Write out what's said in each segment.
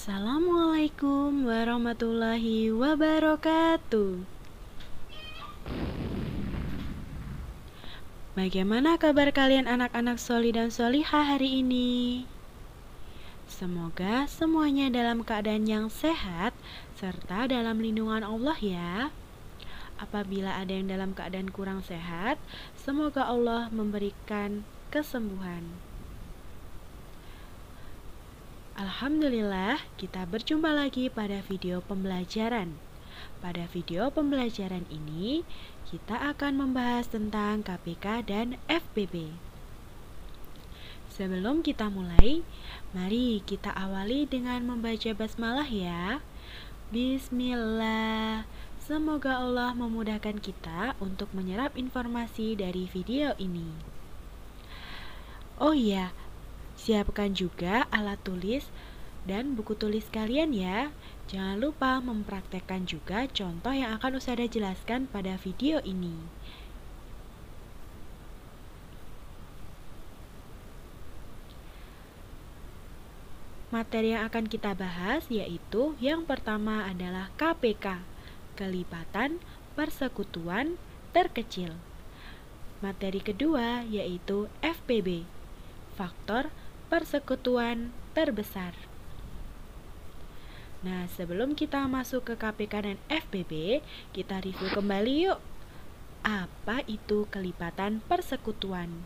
Assalamualaikum warahmatullahi wabarakatuh. Bagaimana kabar kalian anak-anak soli dan solihah hari ini? Semoga semuanya dalam keadaan yang sehat serta dalam lindungan Allah ya. Apabila ada yang dalam keadaan kurang sehat, semoga Allah memberikan kesembuhan. Alhamdulillah, kita berjumpa lagi pada video pembelajaran. Pada video pembelajaran ini, kita akan membahas tentang KPK dan FPB. Sebelum kita mulai, mari kita awali dengan membaca basmalah ya. Bismillah. Semoga Allah memudahkan kita untuk menyerap informasi dari video ini. Oh iya, siapkan juga alat tulis dan buku tulis kalian ya. Jangan lupa mempraktekkan juga contoh yang akan Ustazah jelaskan pada video ini. Materi yang akan kita bahas yaitu yang pertama adalah KPK, kelipatan persekutuan terkecil. Materi kedua yaitu FPB, faktor persekutuan terbesar. Nah, sebelum kita masuk ke KPK dan FPB, kita review kembali yuk. Apa itu kelipatan persekutuan?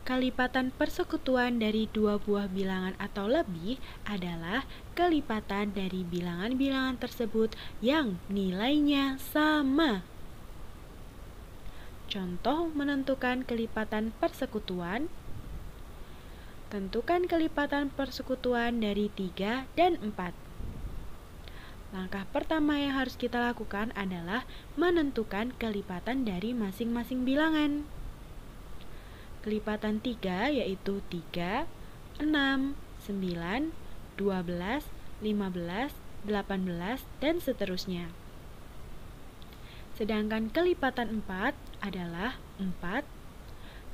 Kelipatan persekutuan dari dua buah bilangan atau lebih adalah kelipatan dari bilangan-bilangan tersebut yang nilainya sama. Contoh menentukan kelipatan persekutuan. Tentukan kelipatan persekutuan dari 3 dan 4. Langkah pertama yang harus kita lakukan adalah menentukan kelipatan dari masing-masing bilangan. Kelipatan 3 yaitu 3, 6, 9, 12, 15, 18, dan seterusnya. Sedangkan kelipatan 4 adalah 4,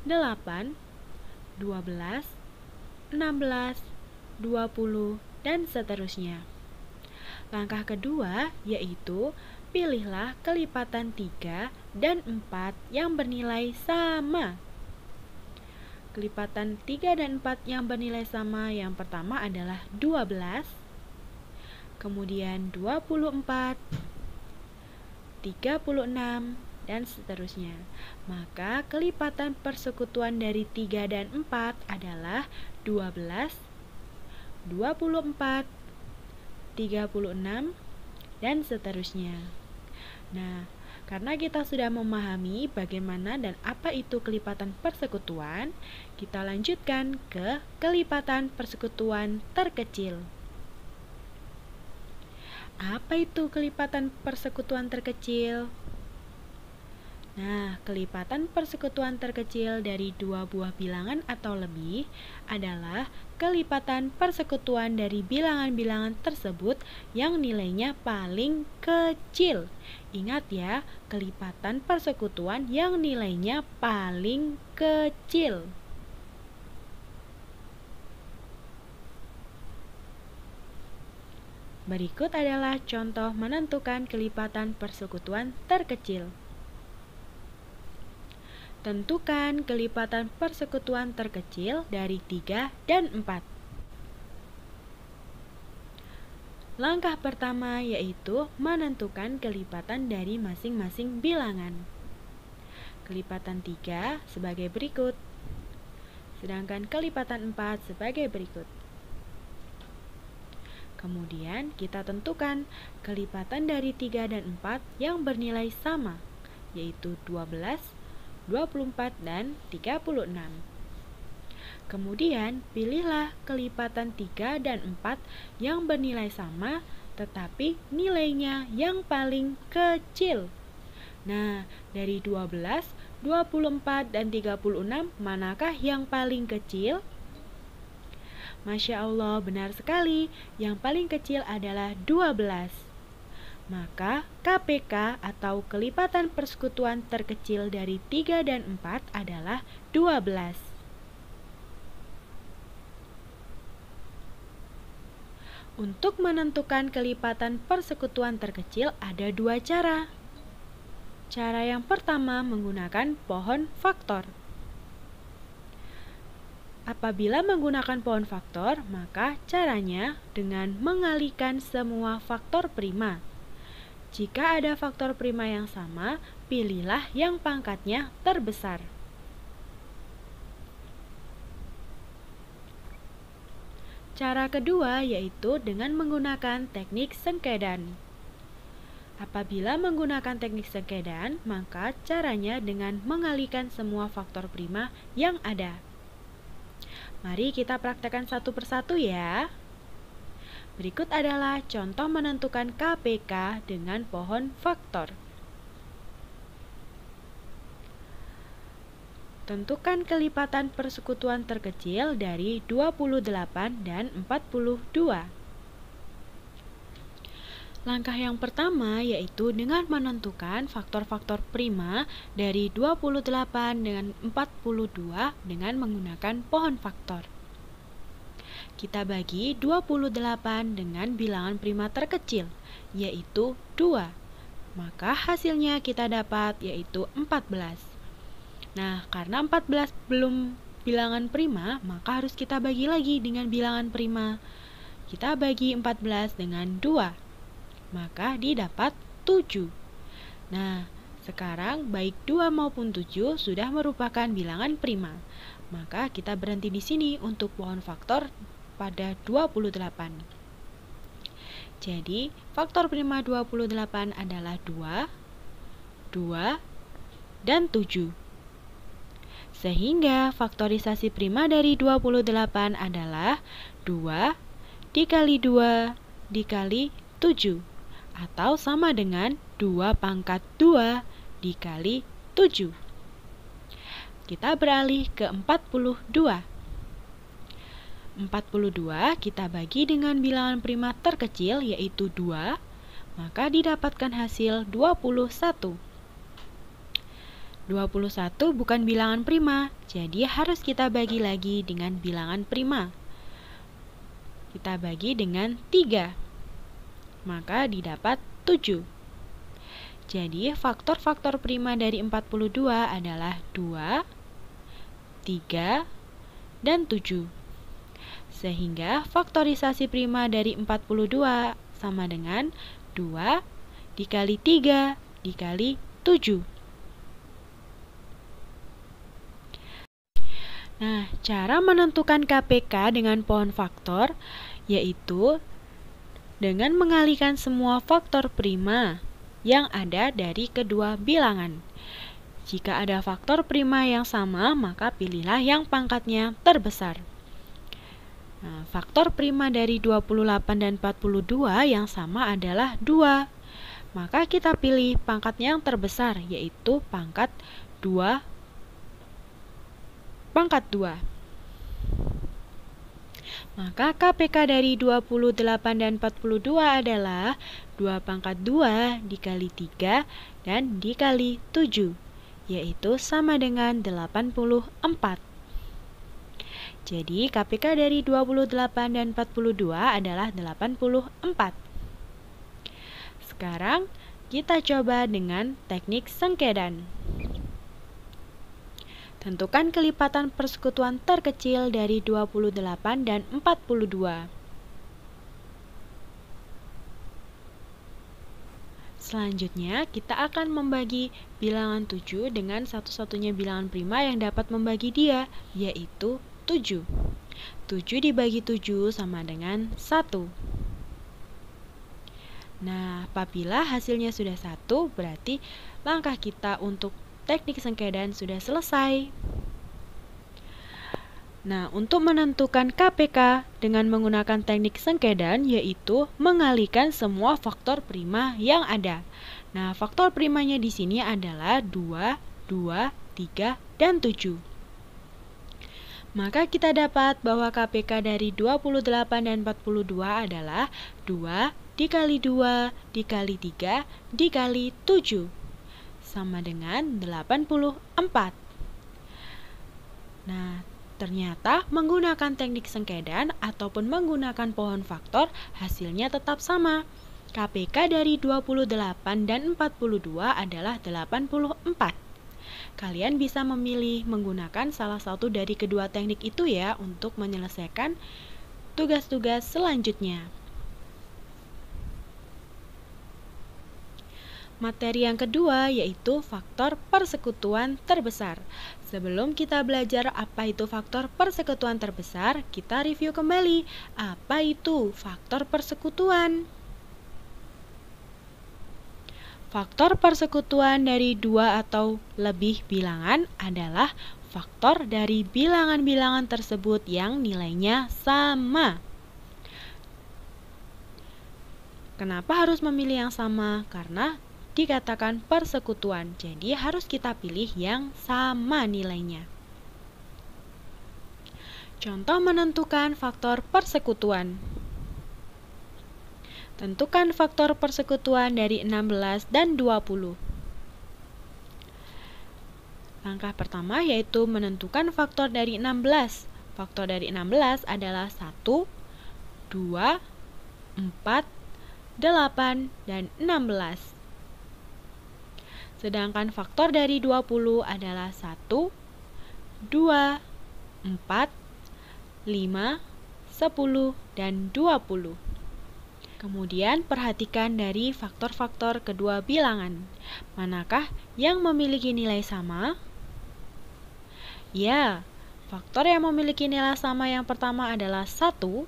8, 12, 16, 20, dan seterusnya. Langkah kedua yaitu pilihlah kelipatan 3 dan 4 yang bernilai sama. Kelipatan 3 dan 4 yang bernilai sama yang pertama adalah 12, kemudian 24, 36, dan seterusnya. Maka kelipatan persekutuan dari 3 dan 4 adalah 12, 24, 36, dan seterusnya. Nah, karena kita sudah memahami bagaimana dan apa itu kelipatan persekutuan, kita lanjutkan ke kelipatan persekutuan terkecil. Apa itu kelipatan persekutuan terkecil? Nah, kelipatan persekutuan terkecil dari dua buah bilangan atau lebih adalah kelipatan persekutuan dari bilangan-bilangan tersebut yang nilainya paling kecil. Ingat ya, kelipatan persekutuan yang nilainya paling kecil. Berikut adalah contoh menentukan kelipatan persekutuan terkecil. Tentukan kelipatan persekutuan terkecil dari 3 dan 4. Langkah pertama yaitu menentukan kelipatan dari masing-masing bilangan. Kelipatan 3 sebagai berikut, sedangkan kelipatan 4 sebagai berikut. Kemudian kita tentukan kelipatan dari 3 dan 4 yang bernilai sama, yaitu 12, 24, dan 36. Kemudian pilihlah kelipatan 3 dan 4 yang bernilai sama tetapi nilainya yang paling kecil. Nah, dari 12, 24, dan 36 manakah yang paling kecil? Masya Allah, benar sekali. Yang paling kecil adalah 12. Maka KPK atau kelipatan persekutuan terkecil dari 3 dan 4 adalah 12. Untuk menentukan kelipatan persekutuan terkecil ada dua cara. Cara yang pertama menggunakan pohon faktor. Apabila menggunakan pohon faktor, maka caranya dengan mengalikan semua faktor prima. Jika ada faktor prima yang sama, pilihlah yang pangkatnya terbesar. Cara kedua yaitu dengan menggunakan teknik sengkedan. Apabila menggunakan teknik sengkedan, maka caranya dengan mengalihkan semua faktor prima yang ada. Mari kita praktekkan satu persatu ya. Berikut adalah contoh menentukan KPK dengan pohon faktor. Tentukan kelipatan persekutuan terkecil dari 28 dan 42. Langkah yang pertama yaitu dengan menentukan faktor-faktor prima dari 28 dengan 42 dengan menggunakan pohon faktor. Kita bagi 28 dengan bilangan prima terkecil, yaitu 2. Maka hasilnya kita dapat yaitu 14. Nah, karena 14 belum bilangan prima, maka harus kita bagi lagi dengan bilangan prima. Kita bagi 14 dengan 2, maka didapat 7. Nah, sekarang baik 2 maupun 7 sudah merupakan bilangan prima. Maka kita berhenti di sini untuk pohon faktor pada 28. Jadi, faktor prima 28 adalah 2, 2, dan 7. Sehingga faktorisasi prima dari 28 adalah 2 dikali 2 dikali 7, atau sama dengan 2 pangkat 2 dikali 7. Kita beralih ke 42. 42 kita bagi dengan bilangan prima terkecil yaitu 2, maka didapatkan hasil 21. 21 bukan bilangan prima, jadi harus kita bagi lagi dengan bilangan prima. Kita bagi dengan 3, maka didapat 7. Jadi faktor-faktor prima dari 42 adalah 2, 3, dan 7. Sehingga faktorisasi prima dari 42 sama dengan 2 dikali 3 dikali 7. Nah, cara menentukan KPK dengan pohon faktor yaitu dengan mengalihkan semua faktor prima yang ada dari kedua bilangan. Jika ada faktor prima yang sama, maka pilihlah yang pangkatnya terbesar. Nah, faktor prima dari 28 dan 42 yang sama adalah 2. Maka kita pilih pangkatnya yang terbesar, yaitu pangkat 2 pangkat 2. Maka KPK dari 28 dan 42 adalah 2 pangkat 2 dikali 3 dan dikali 7, yaitu sama dengan 84. Jadi KPK dari 28 dan 42 adalah 84. Sekarang kita coba dengan teknik sengkedan. Tentukan kelipatan persekutuan terkecil dari 28 dan 42. Selanjutnya, kita akan membagi bilangan 7 dengan satu-satunya bilangan prima yang dapat membagi dia, yaitu 7. 7 dibagi 7 sama dengan 1. Nah, apabila hasilnya sudah 1, berarti langkah kita untuk teknik sengkedan sudah selesai. Nah, untuk menentukan KPK dengan menggunakan teknik sengkedan yaitu mengalihkan semua faktor prima yang ada. Nah, faktor primanya di sini adalah 2, 2, 3, dan 7. Maka kita dapat bahwa KPK dari 28 dan 42 adalah 2 dikali 2 dikali 3 dikali 7. Sama dengan 84. Nah, Ternyata menggunakan teknik sengkedan ataupun menggunakan pohon faktor hasilnya tetap sama. KPK dari 28 dan 42 adalah 84. Kalian bisa memilih menggunakan salah satu dari kedua teknik itu ya untuk menyelesaikan tugas-tugas selanjutnya. Materi yang kedua yaitu faktor persekutuan terbesar. Sebelum kita belajar apa itu faktor persekutuan terbesar, kita review kembali apa itu faktor persekutuan. Faktor persekutuan dari dua atau lebih bilangan adalah faktor dari bilangan-bilangan tersebut yang nilainya sama. Kenapa harus memilih yang sama? Karena dikatakan persekutuan, jadi harus kita pilih yang sama nilainya. Contoh menentukan faktor persekutuan. Tentukan faktor persekutuan dari 16 dan 20. Langkah pertama yaitu menentukan faktor dari 16. Faktor dari 16 adalah 1, 2, 4, 8, dan 16. Sedangkan faktor dari 20 adalah 1, 2, 4, 5, 10, dan 20. Kemudian perhatikan dari faktor-faktor kedua bilangan. Manakah yang memiliki nilai sama? Ya, faktor yang memiliki nilai sama yang pertama adalah 1,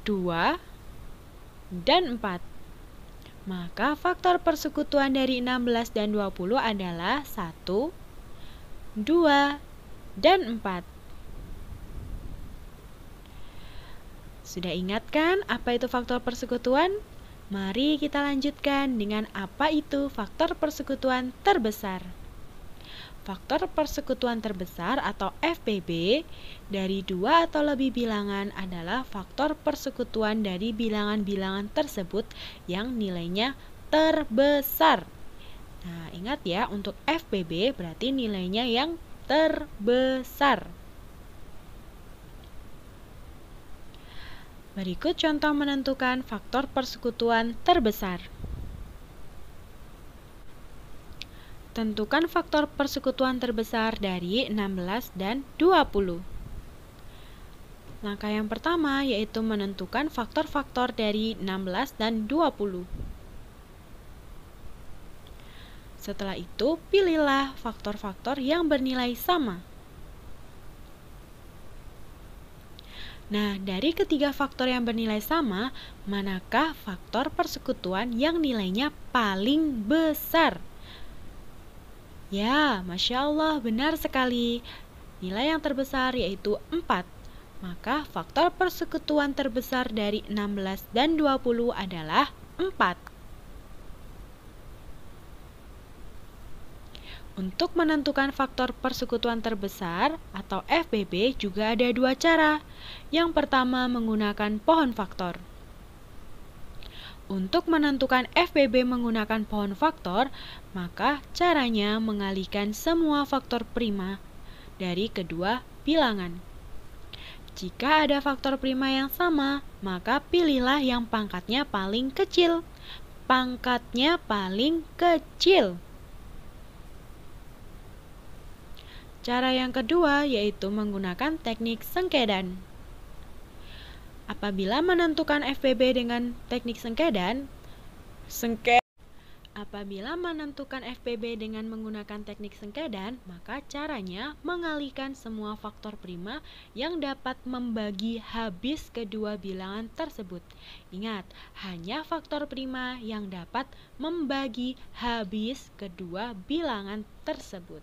2, dan 4. Maka faktor persekutuan dari 16 dan 20 adalah 1, 2, dan 4. Sudah ingat kan apa itu faktor persekutuan? Mari kita lanjutkan dengan apa itu faktor persekutuan terbesar. Faktor persekutuan terbesar atau FPB dari dua atau lebih bilangan adalah faktor persekutuan dari bilangan-bilangan tersebut yang nilainya terbesar. Nah, ingat ya, untuk FPB berarti nilainya yang terbesar. Berikut contoh menentukan faktor persekutuan terbesar. Tentukan faktor persekutuan terbesar dari 16 dan 20. Langkah yang pertama yaitu menentukan faktor-faktor dari 16 dan 20. Setelah itu, pilihlah faktor-faktor yang bernilai sama. Nah, dari ketiga faktor yang bernilai sama, manakah faktor persekutuan yang nilainya paling besar? Ya, Masya Allah, benar sekali. Nilai yang terbesar yaitu 4. Maka faktor persekutuan terbesar dari 16 dan 20 adalah 4. Untuk menentukan faktor persekutuan terbesar atau FPB juga ada dua cara. Yang pertama menggunakan pohon faktor. Untuk menentukan FPB menggunakan pohon faktor, maka caranya mengalihkan semua faktor prima dari kedua bilangan. Jika ada faktor prima yang sama, maka pilihlah yang pangkatnya paling kecil. Pangkatnya paling kecil. Cara yang kedua yaitu menggunakan teknik sengkedan. Apabila menentukan FPB dengan teknik sengkedan, menggunakan teknik sengkedan, maka caranya mengalihkan semua faktor prima yang dapat membagi habis kedua bilangan tersebut. Ingat, hanya faktor prima yang dapat membagi habis kedua bilangan tersebut.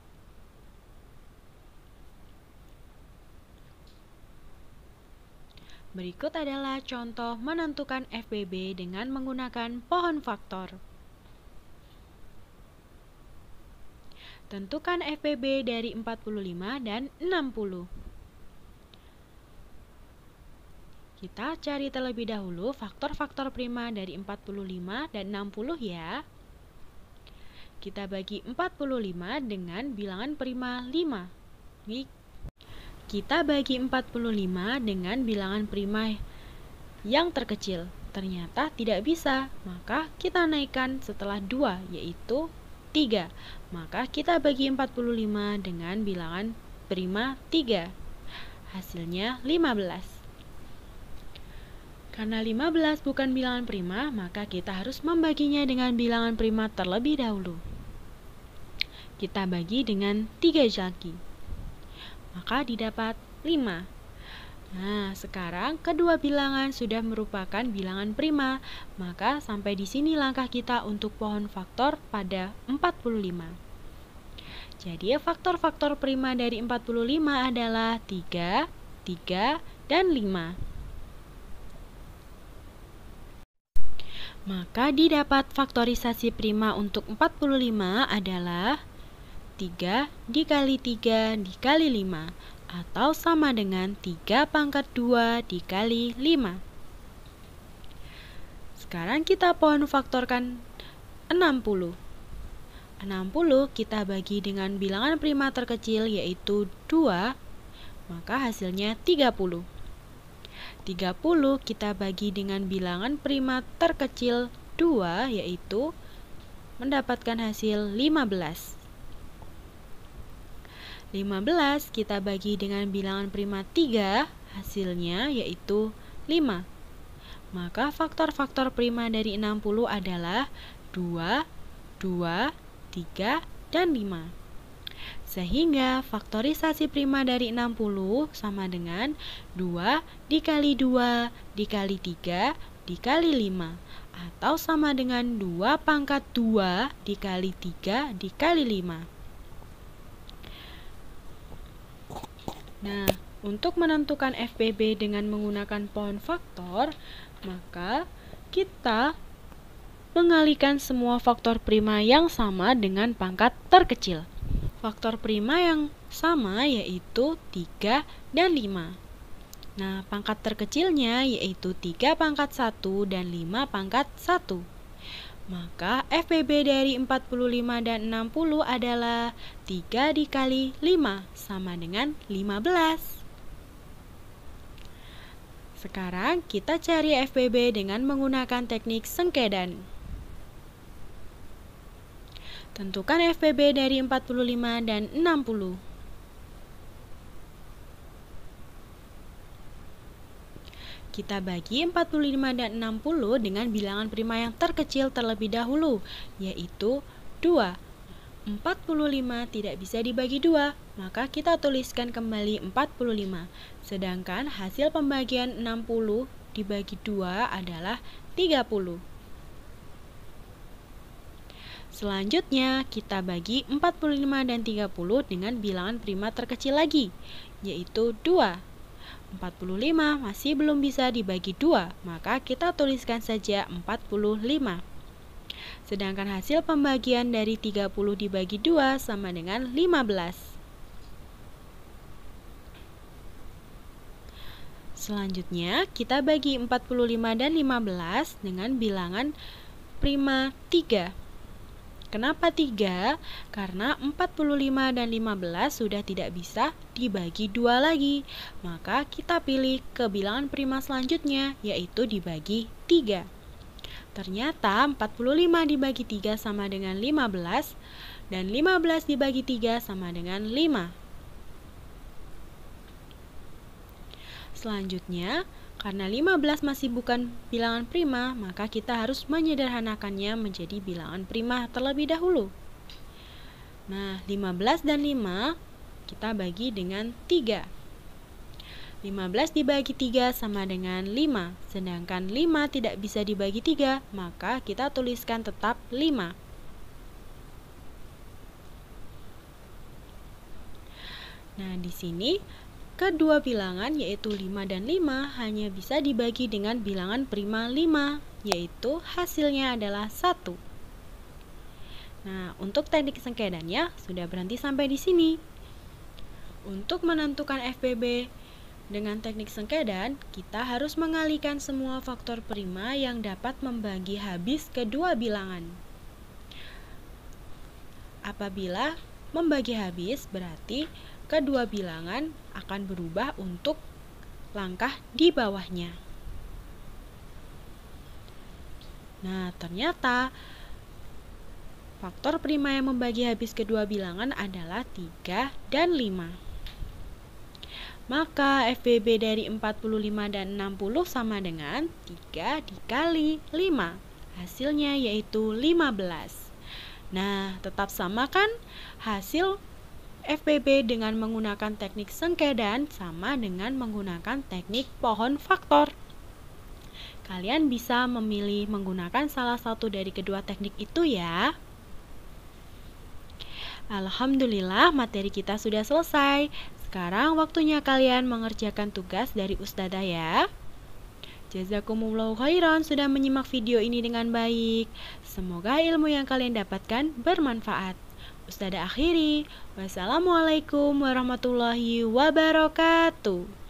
Berikut adalah contoh menentukan FPB dengan menggunakan pohon faktor. Tentukan FPB dari 45 dan 60. Kita cari terlebih dahulu faktor-faktor prima dari 45 dan 60 ya. Kita bagi 45 dengan bilangan prima 5. Kita bagi 45 dengan bilangan prima yang terkecil. Ternyata tidak bisa, maka kita naikkan setelah 2, yaitu 3. Maka kita bagi 45 dengan bilangan prima 3. Hasilnya 15. Karena 15 bukan bilangan prima, maka kita harus membaginya dengan bilangan prima terlebih dahulu. Kita bagi dengan 3 lagi, maka didapat 5. Nah, sekarang kedua bilangan sudah merupakan bilangan prima, maka sampai di sini langkah kita untuk pohon faktor pada 45. Jadi faktor-faktor prima dari 45 adalah 3, 3, dan 5. Maka didapat faktorisasi prima untuk 45 adalah 3 dikali 3 dikali 5, atau sama dengan 3 pangkat 2 dikali 5. Sekarang kita pohon faktorkan 60. 60 kita bagi dengan bilangan prima terkecil yaitu 2, maka hasilnya 30. 30 kita bagi dengan bilangan prima terkecil 2 yaitu mendapatkan hasil 15. 15 kita bagi dengan bilangan prima 3, hasilnya yaitu 5. Maka faktor-faktor prima dari 60 adalah 2, 2, 3, dan 5. Sehingga faktorisasi prima dari 60 sama dengan 2 dikali 2 dikali 3 dikali 5, atau sama dengan 2 pangkat 2 dikali 3 dikali 5. Nah, untuk menentukan FPB dengan menggunakan pohon faktor, maka kita mengalihkan semua faktor prima yang sama dengan pangkat terkecil. Faktor prima yang sama yaitu 3 dan 5. Nah, pangkat terkecilnya yaitu 3 pangkat 1 dan 5 pangkat 1. Maka FPB dari 45 dan 60 adalah 3 dikali 5 sama dengan 15. Sekarang kita cari FPB dengan menggunakan teknik sengkedan. Tentukan FPB dari 45 dan 60. Kita bagi 45 dan 60 dengan bilangan prima yang terkecil terlebih dahulu, yaitu 2. 45 tidak bisa dibagi 2, maka kita tuliskan kembali 45. Sedangkan hasil pembagian 60 dibagi 2 adalah 30. Selanjutnya, kita bagi 45 dan 30 dengan bilangan prima terkecil lagi, yaitu 2. 45 masih belum bisa dibagi 2, maka kita tuliskan saja 45. Sedangkan hasil pembagian dari 30 dibagi 2 sama dengan 15. Selanjutnya, kita bagi 45 dan 15 dengan bilangan prima 3. Kenapa 3? Karena 45 dan 15 sudah tidak bisa dibagi 2 lagi. Maka kita pilih ke bilangan prima selanjutnya, yaitu dibagi 3. Ternyata 45 dibagi 3 sama dengan 15, dan 15 dibagi 3 sama dengan 5. Selanjutnya, karena 15 masih bukan bilangan prima, maka kita harus menyederhanakannya menjadi bilangan prima terlebih dahulu. Nah, 15 dan 5 kita bagi dengan 3. 15 dibagi 3 sama dengan 5, sedangkan 5 tidak bisa dibagi 3, maka kita tuliskan tetap 5. Nah, di sini kedua bilangan yaitu 5 dan 5 hanya bisa dibagi dengan bilangan prima 5, yaitu hasilnya adalah 1. Nah, untuk teknik sengkedannya sudah berhenti sampai di sini. Untuk menentukan FPB dengan teknik sengkedan, kita harus mengalihkan semua faktor prima yang dapat membagi habis kedua bilangan. Apabila membagi habis, berarti kedua bilangan akan berubah untuk langkah di bawahnya. Nah, ternyata faktor prima yang membagi habis kedua bilangan adalah 3 dan 5. Maka FBB dari 45 dan 60 sama dengan 3 dikali 5. Hasilnya yaitu 15. Nah, tetap sama kan? Hasil FBB dengan menggunakan teknik sengkedan sama dengan menggunakan teknik pohon faktor. Kalian bisa memilih menggunakan salah satu dari kedua teknik itu ya. Alhamdulillah, materi kita sudah selesai. Sekarang waktunya kalian mengerjakan tugas dari Ustadzah ya. Jazakumullahu khairan sudah menyimak video ini dengan baik. Semoga ilmu yang kalian dapatkan bermanfaat. Ustadzah akhiri. Wassalamualaikum warahmatullahi wabarakatuh.